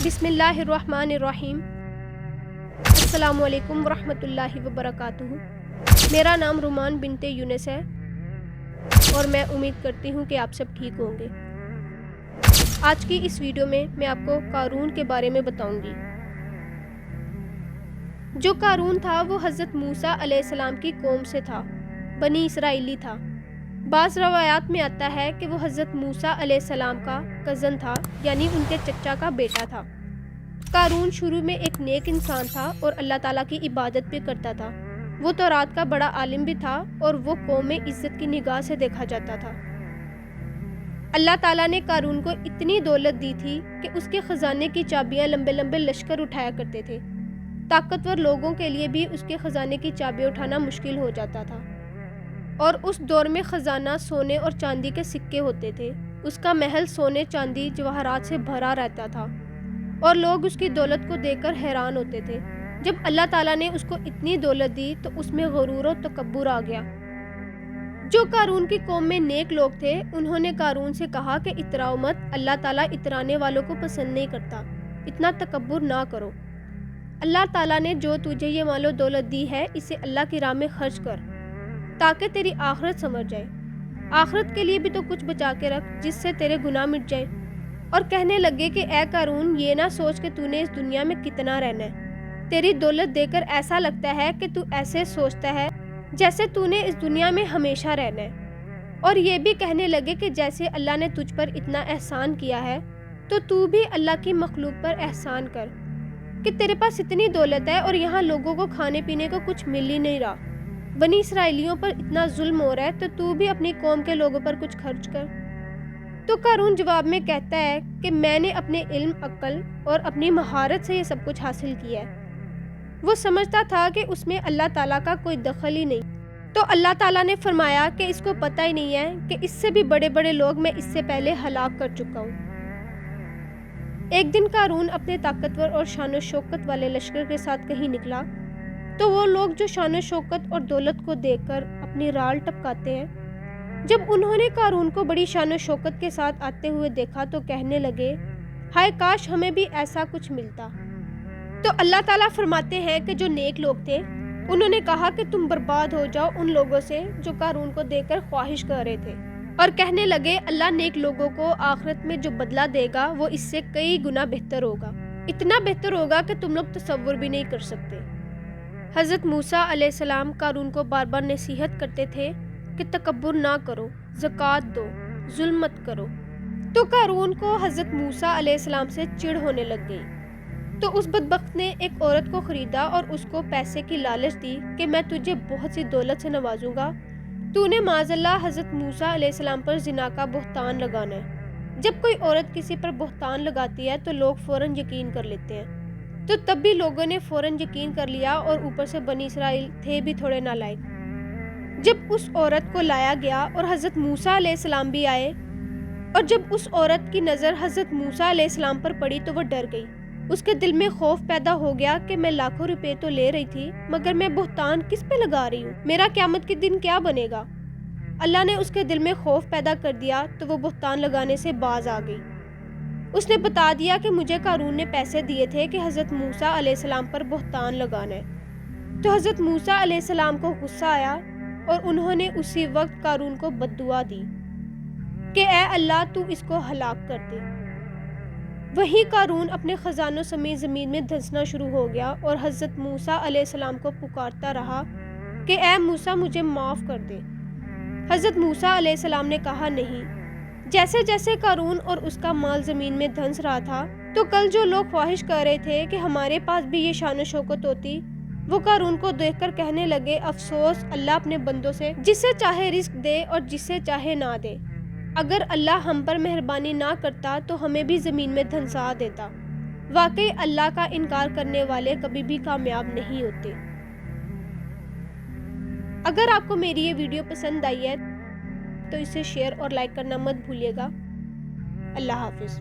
بسم اللہ الرحمن الرحیم۔ السلام علیکم ورحمۃ اللہ وبرکاتہ۔ میرا نام رومان بنت یونس ہے اور میں امید کرتی ہوں کہ آپ سب ٹھیک ہوں گے۔ آج کی اس ویڈیو میں آپ کو قارون کے بارے میں بتاؤں گی۔ جو قارون تھا وہ حضرت موسیٰ علیہ السلام کی قوم سے تھا، بنی اسرائیلی تھا۔ بعض روایات میں آتا ہے کہ وہ حضرت موسیٰ علیہ السلام کا کزن تھا، یعنی ان کے چچا کا بیٹا تھا۔ قارون شروع میں ایک نیک انسان تھا اور اللہ تعالیٰ کی عبادت بھی کرتا تھا۔ وہ تورات کا بڑا عالم بھی تھا اور وہ قوم میں عزت کی نگاہ سے دیکھا جاتا تھا۔ اللہ تعالیٰ نے قارون کو اتنی دولت دی تھی کہ اس کے خزانے کی چابیاں لمبے لمبے لشکر اٹھایا کرتے تھے۔ طاقتور لوگوں کے لیے بھی اس کے خزانے کی چابیاں اٹھانا مشکل ہو جاتا تھا، اور اس دور میں خزانہ سونے اور چاندی کے سکے ہوتے تھے۔ اس کا محل سونے، چاندی، جواہرات سے بھرا رہتا تھا اور لوگ اس کی دولت کو دیکھ کر حیران ہوتے تھے۔ جب اللہ تعالیٰ نے اس کو اتنی دولت دی تو اس میں غرور و تکبر آ گیا۔ جو قارون کی قوم میں نیک لوگ تھے انہوں نے قارون سے کہا کہ اتراؤ مت، اللہ تعالیٰ اترانے والوں کو پسند نہیں کرتا، اتنا تکبر نہ کرو۔ اللہ تعالیٰ نے جو تجھے یہ مال و دولت دی ہے اسے اللہ کی راہ میں خرچ کر تاکہ تیری آخرت سنور جائے۔ آخرت کے لیے بھی تو کچھ بچا کے رکھ جس سے تیرے گناہ مٹ جائیں۔ اور کہنے لگے کہ اے قارون، یہ نہ سوچ کہ تو نے اس دنیا میں کتنا رہنا ہے۔ تیری دولت دیکھ کر ایسا لگتا ہے کہ تو ایسے سوچتا ہے جیسے تو نے اس دنیا میں ہمیشہ رہنا ہے۔ اور یہ بھی کہنے لگے کہ جیسے اللہ نے تجھ پر اتنا احسان کیا ہے تو بھی اللہ کی مخلوق پر احسان کر، کہ تیرے پاس اتنی دولت ہے اور یہاں لوگوں کو کھانے پینے کو کچھ مل ہی نہیں رہا، بنی اسرائیلیوں پر اتنا ظلم ہو رہا ہے تو بھی اپنی قوم کے لوگوں پر کچھ خرچ کر۔ تو قارون جواب میں کہتا ہے کہ میں نے اپنے علم، عقل اور اپنی مہارت سے یہ سب کچھ حاصل کیا ہے۔ وہ سمجھتا تھا کہ اس میں اللہ تعالیٰ کا کوئی دخل ہی نہیں۔ تو اللہ تعالیٰ نے فرمایا کہ اس کو پتہ ہی نہیں ہے کہ اس سے بھی بڑے بڑے لوگ میں اس سے پہلے ہلاک کر چکا ہوں۔ ایک دن قارون اپنے طاقتور اور شان و شوکت والے لشکر کے ساتھ کہیں نکلا تو وہ لوگ جو شان و شوکت اور دولت کو دیکھ کر اپنی رال ٹپکاتے ہیں، جب انہوں نے قارون کو بڑی شان و شوکت کے ساتھ آتے ہوئے دیکھا تو کہنے لگے، ہائے کاش ہمیں بھی ایسا کچھ ملتا۔ تو اللہ تعالیٰ فرماتے ہیں کہ جو نیک لوگ تھے انہوں نے کہا کہ تم برباد ہو جاؤ ان لوگوں سے جو قارون کو دیکھ کر خواہش کر رہے تھے، اور کہنے لگے اللہ نیک لوگوں کو آخرت میں جو بدلہ دے گا وہ اس سے کئی گنا بہتر ہوگا، اتنا بہتر ہوگا کہ تم لوگ تصور بھی نہیں کر سکتے۔ حضرت موسیٰ علیہ السلام قارون کو بار بار نصیحت کرتے تھے کہ تکبر نہ کرو، زکوٰۃ دو، ظلم مت کرو۔ تو قارون کو حضرت موسیٰ علیہ السلام سے چڑ ہونے لگ گئی۔ تو اس بدبخت نے ایک عورت کو خریدا اور اس کو پیسے کی لالچ دی کہ میں تجھے بہت سی دولت سے نوازوں گا، تو نے معاذ اللہ حضرت موسیٰ علیہ السلام پر زنا کا بہتان لگانا ہے۔ جب کوئی عورت کسی پر بہتان لگاتی ہے تو لوگ فوراً یقین کر لیتے ہیں، تو تب بھی لوگوں نے فوراً یقین کر لیا، اور اوپر سے بنی اسرائیل تھے بھی تھوڑے نالائق۔ جب اس عورت کو لایا گیا اور حضرت موسیٰ علیہ السلام بھی آئے، اور جب اس عورت کی نظر حضرت موسیٰ علیہ السلام پر پڑی تو وہ ڈر گئی۔ اس کے دل میں خوف پیدا ہو گیا کہ میں لاکھوں روپے تو لے رہی تھی مگر میں بہتان کس پہ لگا رہی ہوں، میرا قیامت کے دن کیا بنے گا۔ اللہ نے اس کے دل میں خوف پیدا کر دیا تو وہ بہتان لگانے سے باز آ گئی۔ اس نے بتا دیا کہ مجھے قارون نے پیسے دیے تھے کہ حضرت موسیٰ علیہ السلام پر بہتان لگانا ہے۔ تو حضرت موسیٰ علیہ السلام کو غصہ آیا اور انہوں نے اسی وقت قارون کو بد دعا دی کہ اے اللہ تو اس کو ہلاک کر دے۔ وہیں قارون اپنے خزانوں سمیت زمین میں دھنسنا شروع ہو گیا اور حضرت موسیٰ علیہ السلام کو پکارتا رہا کہ اے موسیٰ مجھے معاف کر دے۔ حضرت موسیٰ علیہ السلام نے کہا نہیں۔ جیسے جیسے قارون اور اس کا مال زمین میں دھنس رہا تھا تو کل جو لوگ خواہش کر رہے تھے کہ ہمارے پاس بھی یہ شان و شوکت ہوتی، وہ قارون کو دیکھ کر کہنے لگے، افسوس اللہ اپنے بندوں سے جسے چاہے رزق دے اور جسے چاہے نہ دے۔ اگر اللہ ہم پر مہربانی نہ کرتا تو ہمیں بھی زمین میں دھنسا دیتا۔ واقعی اللہ کا انکار کرنے والے کبھی بھی کامیاب نہیں ہوتے۔ اگر آپ کو میری یہ ویڈیو پسند آئی ہے تو اسے شیئر اور لائک کرنا مت بھولیے گا۔ اللہ حافظ۔